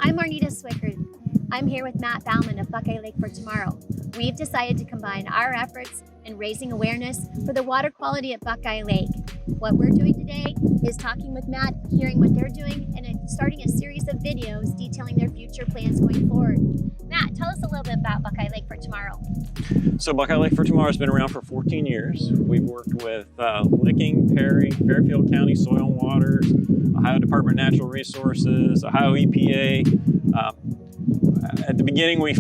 I'm Marnita Swickard. I'm here with Matt Bauman of Buckeye Lake for Tomorrow. We've decided to combine our efforts in raising awareness for the water quality at Buckeye Lake. What we're doing today is talking with Matt, hearing what they're doing, and starting a series of videos detailing their future plans going forward. Matt, tell us a little bit about Buckeye Lake for Tomorrow. So Buckeye Lake for Tomorrow has been around for 14 years. We've worked with Licking, Perry, Fairfield County Soil and Waters, Ohio Department of Natural Resources, Ohio EPA. At the beginning, we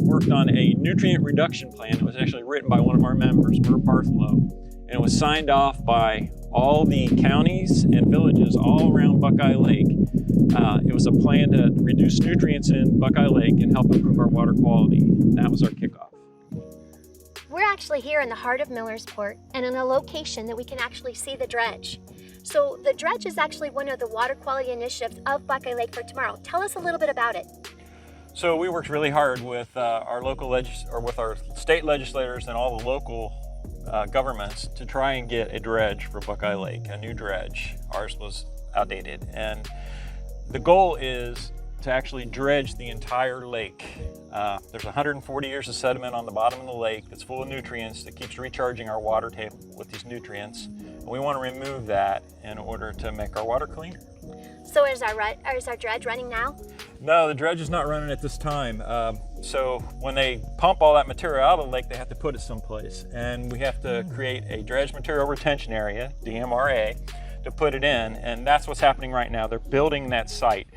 worked on a nutrient reduction plan. It was actually written by one of our members, Merv Bartholow, and it was signed off by all the counties and villages all around Buckeye Lake. It was a plan to reduce nutrients in Buckeye Lake and help improve our water quality. And that was our kickoff. We're actually here in the heart of Millersport and in a location that we can actually see the Dredge. So the Dredge is actually one of the water quality initiatives of Buckeye Lake for Tomorrow. Tell us a little bit about it. So we worked really hard with our local with our state legislators and all the local governments to try and get a dredge for Buckeye Lake, a new dredge. Ours was outdated, and the goal is to actually dredge the entire lake. There's 140 years of sediment on the bottom of the lake that's full of nutrients that keeps recharging our water table with these nutrients. And we want to remove that in order to make our water cleaner. So is our dredge running now? No, the dredge is not running at this time. So when they pump all that material out of the lake, they have to put it someplace. And we have to create a dredge material retention area, DMRA, to put it in. And that's what's happening right now. They're building that site.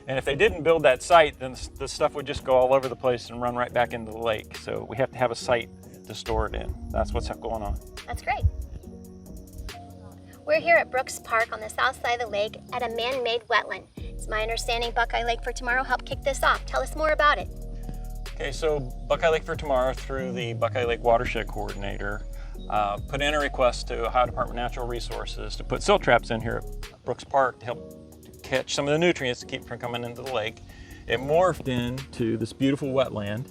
And if they didn't build that site, then the stuff would just go all over the place and run right back into the lake. So we have to have a site to store it in. That's what's going on. That's great. We're here at Brooks Park on the south side of the lake at a man-made wetland. It's my understanding Buckeye Lake for Tomorrow helped kick this off. Tell us more about it. Okay, so Buckeye Lake for Tomorrow, through the Buckeye Lake Watershed Coordinator, put in a request to Ohio Department of Natural Resources to put silt traps in here at Brooks Park to help catch some of the nutrients to keep from coming into the lake. It morphed into this beautiful wetland,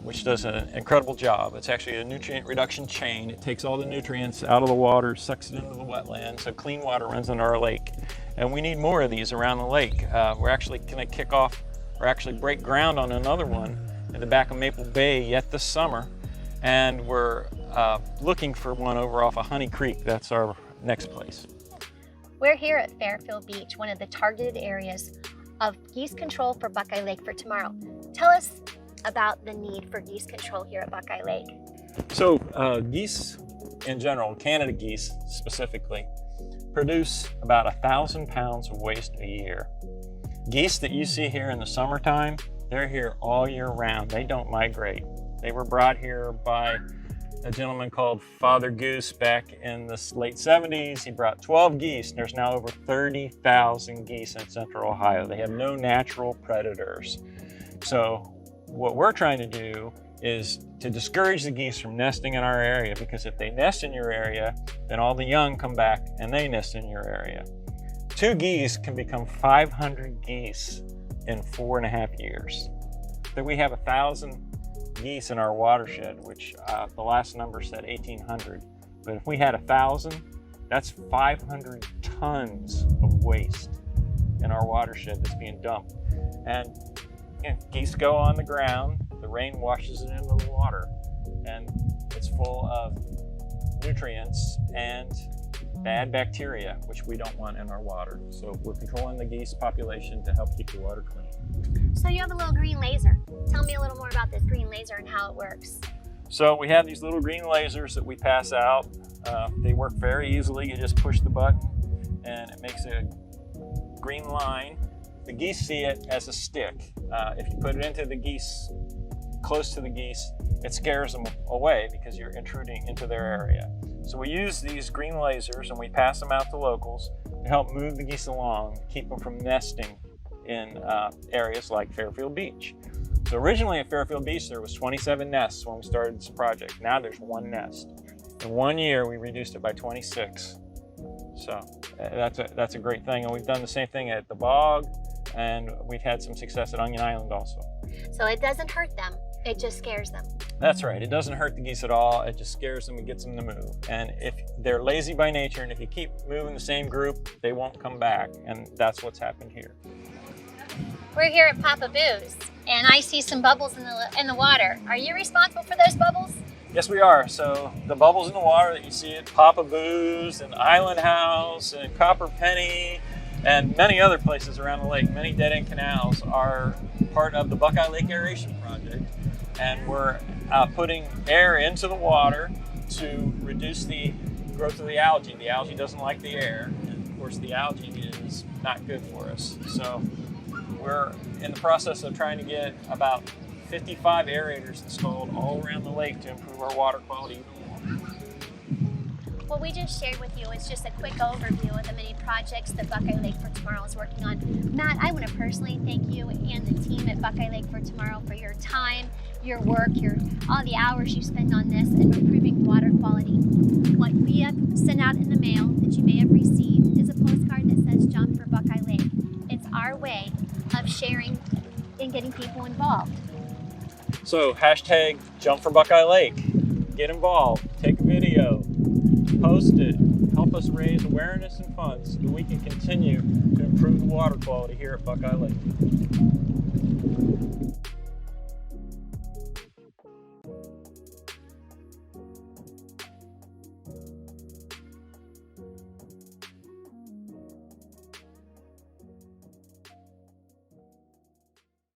which does an incredible job. It's actually a nutrient reduction chain. It takes all the nutrients out of the water, sucks it into the wetland, so clean water runs into our lake. And we need more of these around the lake. We're actually going to kick off, or actually break ground on another one in the back of Maple Bay yet this summer. And we're looking for one over off of Honey Creek. That's our next place. We're here at Fairfield Beach, one of the targeted areas of Geese Control for Buckeye Lake for Tomorrow. Tell us about the need for geese control here at Buckeye Lake. So geese in general, Canada geese specifically, produce about 1,000 pounds of waste a year. Geese that you see here in the summertime, they're here all year round. They don't migrate. They were brought here by a gentleman called Father Goose back in the late 70s. He brought 12 geese. There's now over 30,000 geese in central Ohio. They have no natural predators. So what we're trying to do is to discourage the geese from nesting in our area, because if they nest in your area, then all the young come back and they nest in your area. 2 geese can become 500 geese in 4.5 years. So we have 1,000 geese in our watershed, which the last number said 1,800. But if we had 1,000, that's 500 tons of waste in our watershed that's being dumped. And geese go on the ground, the rain washes it into the water, and it's full of nutrients and bad bacteria, which we don't want in our water. So we're controlling the geese population to help keep the water clean. So you have a little green laser. Tell me a little more about this green laser and how it works. So we have these little green lasers that we pass out. They work very easily. You just push the button and it makes a green line. The geese see it as a stick. If you put it into the geese, close to the geese, it scares them away because you're intruding into their area. So we use these green lasers and we pass them out to locals to help move the geese along, keep them from nesting in areas like Fairfield Beach. So originally at Fairfield Beach there was 27 nests when we started this project. Now there's 1 nest. In 1 year we reduced it by 26. So that's a great thing, and we've done the same thing at the bog, and we've had some success at Onion Island also. So it doesn't hurt them, it just scares them. That's right, it doesn't hurt the geese at all, it just scares them and gets them to move. And if they're lazy by nature, and if you keep moving the same group, they won't come back, and that's what's happened here. We're here at Papa Boo's, and I see some bubbles in the water. Are you responsible for those bubbles? Yes, we are. So the bubbles in the water that you see at Papa Boo's and Island House and Copper Penny and many other places around the lake, many dead-end canals, are part of the Buckeye Lake Aeration project. And we're putting air into the water to reduce the growth of the algae. The algae doesn't like the air, and of course the algae is not good for us. So we're in the process of trying to get about 55 aerators installed all around the lake to improve our water quality even more. What we just shared with you is just a quick overview of the many projects that Buckeye Lake for Tomorrow is working on. Matt, I want to personally thank you and the team at Buckeye Lake for Tomorrow for your time, your work, all the hours you spend on this and improving water quality. What we have sent out in the mail that you may have received is a postcard that says Jump for Buckeye Lake. It's our way of sharing and getting people involved. So hashtag Jump for Buckeye Lake. Get involved, take a video, post it, help us raise awareness and funds so that we can continue to improve the water quality here at Buckeye Lake.